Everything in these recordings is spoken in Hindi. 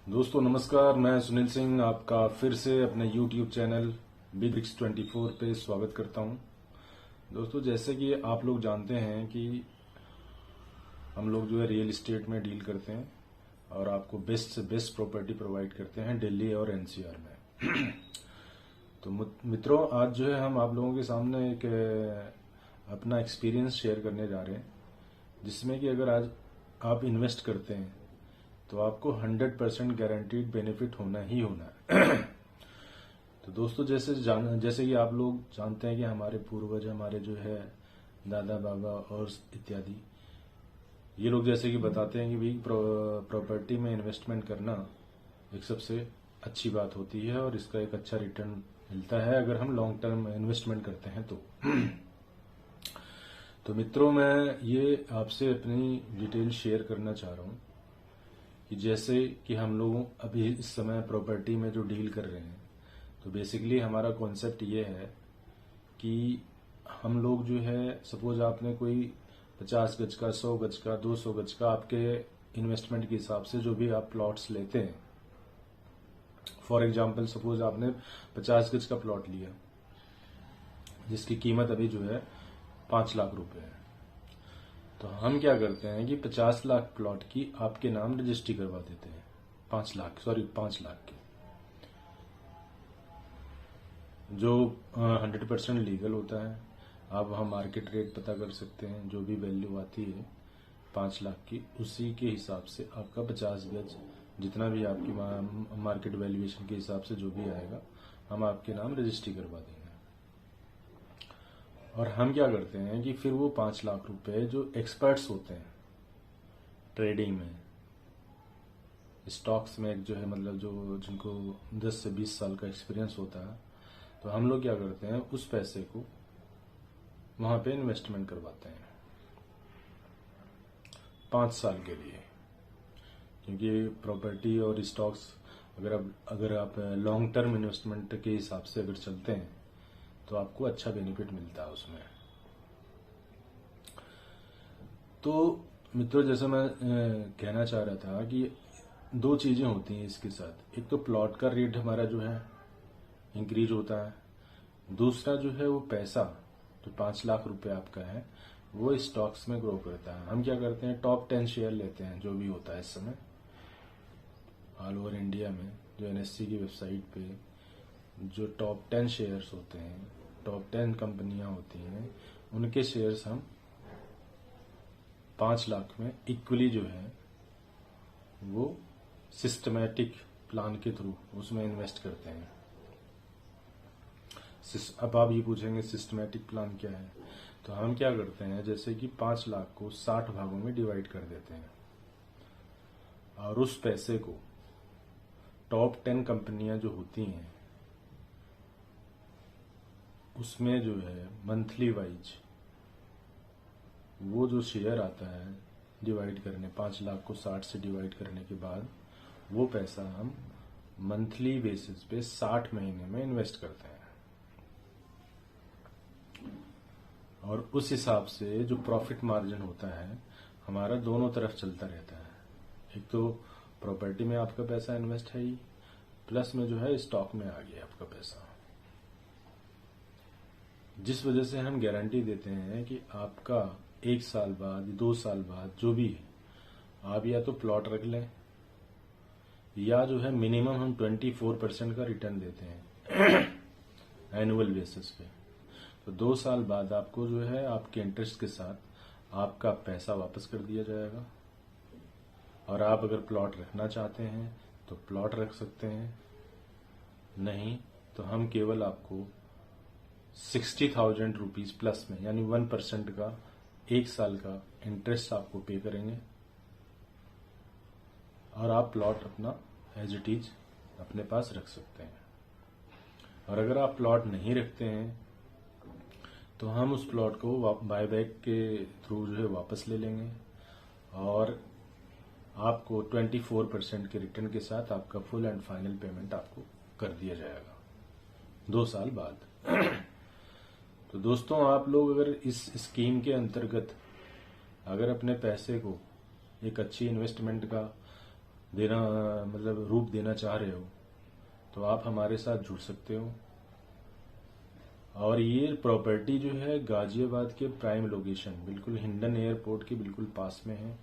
दोस्तों नमस्कार, मैं सुनील सिंह आपका फिर से अपने YouTube चैनल बिग ब्रिक्स 24 पे स्वागत करता हूं। दोस्तों जैसे कि आप लोग जानते हैं कि हम लोग जो है रियल इस्टेट में डील करते हैं और आपको बेस्ट से बेस्ट प्रॉपर्टी प्रोवाइड करते हैं दिल्ली और NCR में। तो मित्रों, आज जो है हम आप लोगों के सामने एक अपना एक्सपीरियंस शेयर करने जा रहे हैं, जिसमें कि अगर आज आप इन्वेस्ट करते हैं तो आपको 100% गारंटीड बेनिफिट होना ही होना है। तो दोस्तों जैसे कि आप लोग जानते हैं कि हमारे पूर्वज, हमारे जो है दादा बाबा और इत्यादि, ये लोग जैसे कि बताते हैं कि भाई प्रॉपर्टी में इन्वेस्टमेंट करना एक सबसे अच्छी बात होती है और इसका एक अच्छा रिटर्न मिलता है अगर हम लॉन्ग टर्म इन्वेस्टमेंट करते हैं तो मित्रों, मैं ये आपसे अपनी डिटेल शेयर करना चाह रहा हूँ कि जैसे कि हम लोग अभी इस समय प्रॉपर्टी में जो डील कर रहे हैं, तो बेसिकली हमारा कॉन्सेप्ट ये है कि हम लोग जो है, सपोज आपने कोई 50 गज का, 100 गज का, 200 गज का, आपके इन्वेस्टमेंट के हिसाब से जो भी आप प्लॉट्स लेते हैं, फॉर एग्जांपल सपोज आपने 50 गज का प्लॉट लिया जिसकी कीमत अभी जो है 5 लाख रुपए है। तो हम क्या करते हैं कि 50 लाख प्लॉट की आपके नाम रजिस्ट्री करवा देते हैं। 5 लाख की, जो 100% लीगल होता है। अब हम मार्केट रेट पता कर सकते हैं, जो भी वैल्यू आती है 5 लाख की, उसी के हिसाब से आपका 50 गज, जितना भी आपकी मार्केट वैल्यूएशन के हिसाब से जो भी आएगा, हम आपके नाम रजिस्ट्री करवा देंगे। और हम क्या करते हैं कि फिर वो 5 लाख रुपए जो एक्सपर्ट्स होते हैं ट्रेडिंग में, स्टॉक्स में, जो है मतलब जो जिनको 10 से 20 साल का एक्सपीरियंस होता है, तो हम लोग क्या करते हैं, उस पैसे को वहां पे इन्वेस्टमेंट करवाते हैं 5 साल के लिए। क्योंकि प्रॉपर्टी और स्टॉक्स अगर आप लॉन्ग टर्म इन्वेस्टमेंट के हिसाब से अगर चलते हैं तो आपको अच्छा बेनिफिट मिलता है उसमें। तो मित्रों, जैसे मैं कहना चाह रहा था कि 2 चीजें होती हैं इसके साथ। एक तो प्लॉट का रेट हमारा जो है इंक्रीज होता है, दूसरा जो है वो पैसा जो 5 लाख रुपए आपका है वो स्टॉक्स में ग्रो करता है। हम क्या करते हैं, टॉप 10 शेयर लेते हैं, जो भी होता है इस समय ऑल ओवर इंडिया में, जो NSE की वेबसाइट पे जो टॉप 10 शेयर्स होते हैं, टॉप 10 कंपनियां होती हैं, उनके शेयर्स हम 5 लाख में इक्वली जो है वो सिस्टमैटिक प्लान के थ्रू उसमें इन्वेस्ट करते हैं। अब आप ये पूछेंगे सिस्टमैटिक प्लान क्या है, तो हम क्या करते हैं, जैसे कि 5 लाख को 60 भागों में डिवाइड कर देते हैं और उस पैसे को टॉप 10 कंपनियां जो होती हैं उसमें जो है मंथली वाइज वो जो शेयर आता है डिवाइड करने, 5 लाख को 60 से डिवाइड करने के बाद वो पैसा हम मंथली बेसिस पे 60 महीने में इन्वेस्ट करते हैं। और उस हिसाब से जो प्रॉफिट मार्जिन होता है हमारा दोनों तरफ चलता रहता है। एक तो प्रॉपर्टी में आपका पैसा इन्वेस्ट है ही, प्लस में जो है स्टॉक में आ गया आपका पैसा, जिस वजह से हम गारंटी देते हैं कि आपका 1 साल बाद, 2 साल बाद जो भी है, आप या तो प्लॉट रख लें या जो है मिनिमम हम 24% का रिटर्न देते हैं एनुअल बेसिस पे। तो 2 साल बाद आपको जो है आपके इंटरेस्ट के साथ आपका पैसा वापस कर दिया जाएगा। और आप अगर प्लॉट रखना चाहते हैं तो प्लॉट रख सकते हैं, नहीं तो हम केवल आपको 60,000 रुपीज प्लस में, यानी 1% का 1 साल का इंटरेस्ट आपको पे करेंगे और आप प्लॉट अपना एज इट इज अपने पास रख सकते हैं। और अगर आप प्लॉट नहीं रखते हैं तो हम उस प्लॉट को बायबैक के थ्रू जो है वापस ले लेंगे और आपको 24% के रिटर्न के साथ आपका फुल एंड फाइनल पेमेंट आपको कर दिया जाएगा 2 साल बाद। तो दोस्तों, आप लोग अगर इस स्कीम के अंतर्गत अगर अपने पैसे को एक अच्छी इन्वेस्टमेंट का देना मतलब रूप देना चाह रहे हो तो आप हमारे साथ जुड़ सकते हो। और ये प्रॉपर्टी जो है गाजियाबाद के प्राइम लोकेशन, बिल्कुल हिंडन एयरपोर्ट के बिल्कुल पास में है।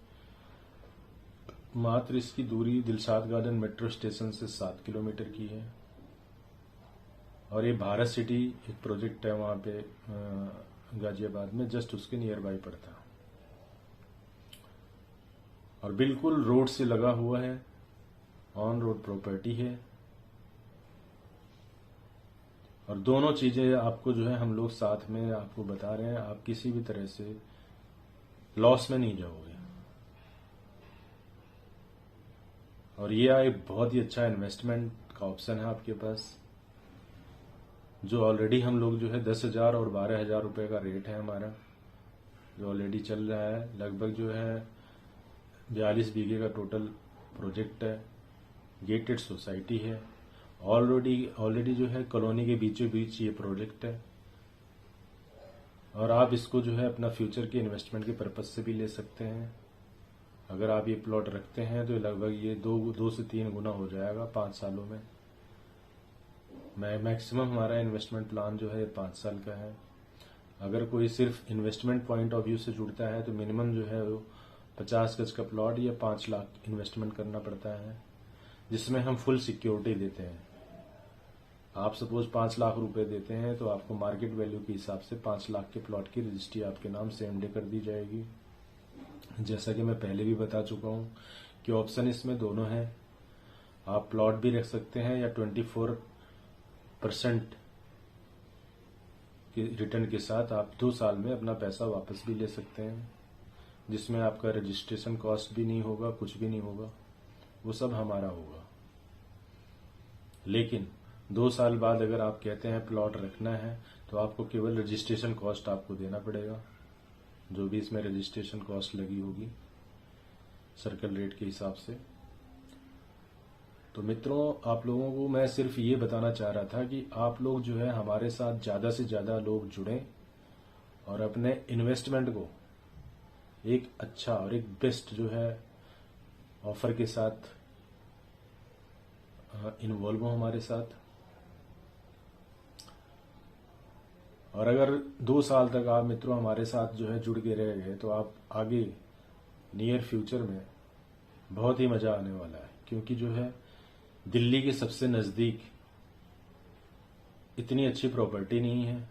मात्र इसकी दूरी दिलशाद गार्डन मेट्रो स्टेशन से 7 किलोमीटर की है। और ये भारत सिटी एक प्रोजेक्ट है वहां पे गाजियाबाद में, जस्ट उसके नियर बाय पड़ता। और बिल्कुल रोड से लगा हुआ है, ऑन रोड प्रॉपर्टी है। और दोनों चीजें आपको जो है हम लोग साथ में आपको बता रहे हैं, आप किसी भी तरह से लॉस में नहीं जाओगे। और ये एक बहुत ही अच्छा इन्वेस्टमेंट का ऑप्शन है आपके पास, जो ऑलरेडी हम लोग जो है 10,000 और 12,000 रुपए का रेट है हमारा, जो ऑलरेडी चल रहा है। लगभग जो है 42 बीघे का टोटल प्रोजेक्ट है, गेटेड सोसाइटी है। ऑलरेडी जो है कॉलोनी के बीचों बीच ये प्रोजेक्ट है। और आप इसको जो है अपना फ्यूचर के इन्वेस्टमेंट के पर्पज से भी ले सकते हैं। अगर आप ये प्लॉट रखते हैं तो लगभग ये 2 से 3 गुना हो जाएगा 5 सालों में। मैक्सिमम हमारा इन्वेस्टमेंट प्लान जो है 5 साल का है। अगर कोई सिर्फ इन्वेस्टमेंट पॉइंट ऑफ व्यू से जुड़ता है तो मिनिमम जो है वो 50 गज का प्लॉट या 5 लाख इन्वेस्टमेंट करना पड़ता है, जिसमें हम फुल सिक्योरिटी देते हैं। आप सपोज 5 लाख रुपए देते हैं तो आपको मार्केट वैल्यू के हिसाब से 5 लाख के प्लॉट की रजिस्ट्री आपके नाम सेम डे कर दी जाएगी। जैसा कि मैं पहले भी बता चुका हूं कि ऑप्शन इसमें दोनों है। आप प्लॉट भी रख सकते हैं या 24% के रिटर्न के साथ आप 2 साल में अपना पैसा वापस भी ले सकते हैं, जिसमें आपका रजिस्ट्रेशन कॉस्ट भी नहीं होगा, कुछ भी नहीं होगा, वो सब हमारा होगा। लेकिन 2 साल बाद अगर आप कहते हैं प्लॉट रखना है तो आपको केवल रजिस्ट्रेशन कॉस्ट आपको देना पड़ेगा, जो भी इसमें रजिस्ट्रेशन कॉस्ट लगी होगी सर्कल रेट के हिसाब से। तो मित्रों, आप लोगों को मैं सिर्फ ये बताना चाह रहा था कि आप लोग जो है हमारे साथ ज्यादा से ज्यादा लोग जुड़ें और अपने इन्वेस्टमेंट को एक अच्छा और एक बेस्ट जो है ऑफर के साथ इन्वॉल्व हो हमारे साथ। और अगर 2 साल तक आप मित्रों हमारे साथ जो है जुड़ के रह गए तो आप आगे नियर फ्यूचर में बहुत ही मजा आने वाला है, क्योंकि जो है दिल्ली के सबसे नजदीक इतनी अच्छी प्रॉपर्टी नहीं है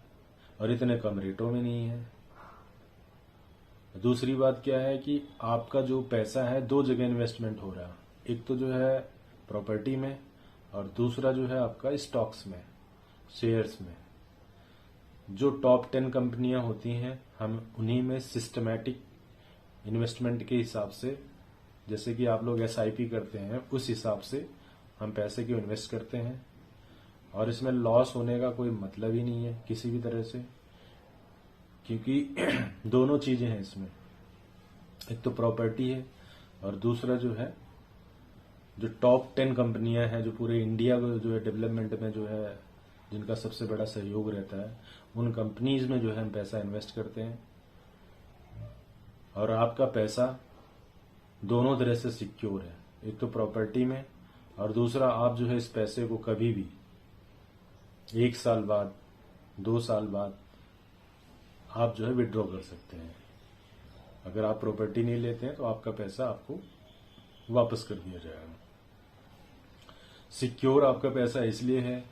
और इतने कम रेटों में नहीं है। दूसरी बात क्या है कि आपका जो पैसा है 2 जगह इन्वेस्टमेंट हो रहा है, एक तो जो है प्रॉपर्टी में और दूसरा जो है आपका स्टॉक्स में, शेयर्स में। जो टॉप 10 कंपनियां होती हैं हम उन्हीं में सिस्टमैटिक इन्वेस्टमेंट के हिसाब से, जैसे कि आप लोग SIP करते हैं उस हिसाब से हम पैसे को इन्वेस्ट करते हैं। और इसमें लॉस होने का कोई मतलब ही नहीं है किसी भी तरह से, क्योंकि दोनों चीजें हैं इसमें, एक तो प्रॉपर्टी है और दूसरा जो है जो टॉप 10 कंपनियां हैं जो पूरे इंडिया को जो है डेवलपमेंट में जो है जिनका सबसे बड़ा सहयोग रहता है, उन कंपनीज में जो है हम पैसा इन्वेस्ट करते हैं। और आपका पैसा दोनों तरह से सिक्योर है, एक तो प्रॉपर्टी में और दूसरा आप जो है इस पैसे को कभी भी 1 साल बाद 2 साल बाद आप जो है विड्रॉ कर सकते हैं। अगर आप प्रॉपर्टी नहीं लेते हैं तो आपका पैसा आपको वापस कर दिया जाएगा। सिक्योर आपका पैसा इसलिए है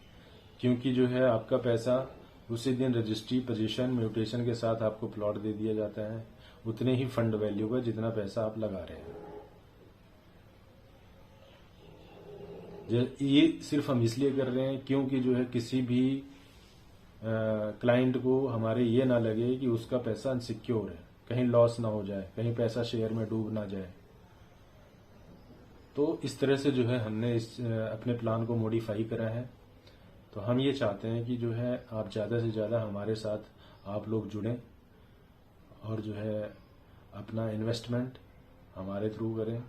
क्योंकि जो है आपका पैसा उसी दिन रजिस्ट्री, पोजीशन, म्यूटेशन के साथ आपको प्लॉट दे दिया जाता है, उतने ही फंड वैल्यू का जितना पैसा आप लगा रहे हैं। ये सिर्फ हम इसलिए कर रहे हैं क्योंकि जो है किसी भी क्लाइंट को हमारे ये ना लगे कि उसका पैसा अनसिक्योर है, कहीं लॉस ना हो जाए, कहीं पैसा शेयर में डूब ना जाए। तो इस तरह से जो है हमने अपने प्लान को मॉडिफाई करा है। तो हम ये चाहते हैं कि जो है आप ज्यादा से ज्यादा हमारे साथ आप लोग जुड़ें और जो है अपना इन्वेस्टमेंट हमारे थ्रू करें।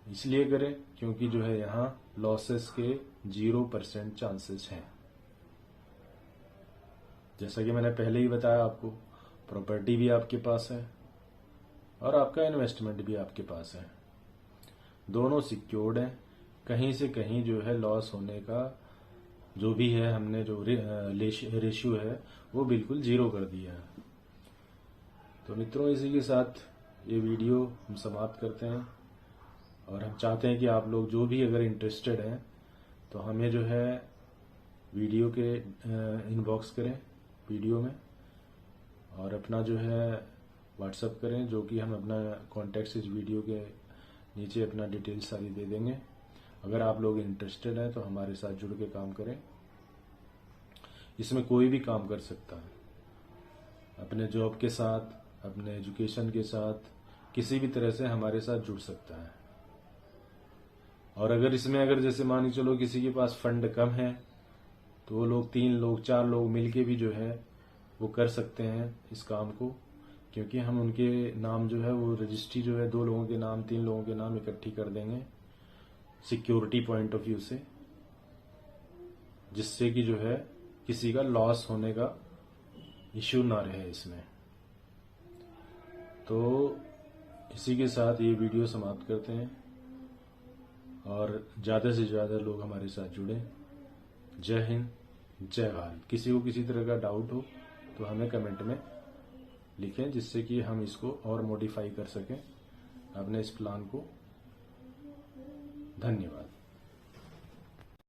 इसलिए करें क्योंकि जो है यहाँ लॉसेस के 0% चांसेस हैं। जैसा कि मैंने पहले ही बताया आपको, प्रॉपर्टी भी आपके पास है और आपका इन्वेस्टमेंट भी आपके पास है। दोनों सिक्योर्ड हैं, कहीं से कहीं जो है लॉस होने का जो भी है हमने जो रेशियो है वो बिल्कुल जीरो कर दिया है। तो मित्रों, इसी के साथ ये वीडियो हम समाप्त करते हैं और हम चाहते हैं कि आप लोग जो भी अगर इंटरेस्टेड हैं तो हमें जो है वीडियो के इनबॉक्स करें वीडियो में और अपना जो है व्हाट्सएप करें, जो कि हम अपना कॉन्टैक्ट इस वीडियो के नीचे अपना डिटेल्स सारी दे देंगे। अगर आप लोग इंटरेस्टेड हैं तो हमारे साथ जुड़ के काम करें। इसमें कोई भी काम कर सकता है, अपने जॉब के साथ, अपने एजुकेशन के साथ, किसी भी तरह से हमारे साथ जुड़ सकता है। और अगर इसमें अगर जैसे मान के चलो किसी के पास फंड कम है तो वो लोग 3 लोग 4 लोग मिलके भी जो है वो कर सकते हैं इस काम को, क्योंकि हम उनके नाम जो है वो रजिस्ट्री जो है 2 लोगों के नाम 3 लोगों के नाम इकट्ठी कर देंगे सिक्योरिटी पॉइंट ऑफ व्यू से, जिससे कि जो है किसी का लॉस होने का इश्यू ना रहे इसमें। तो इसी के साथ ये वीडियो समाप्त करते हैं और ज़्यादा से ज़्यादा लोग हमारे साथ जुड़ें। जय हिंद, जय भारत। किसी को किसी तरह का डाउट हो तो हमें कमेंट में लिखें, जिससे कि हम इसको और मॉडिफाई कर सकें अपने इस प्लान को। धन्यवाद।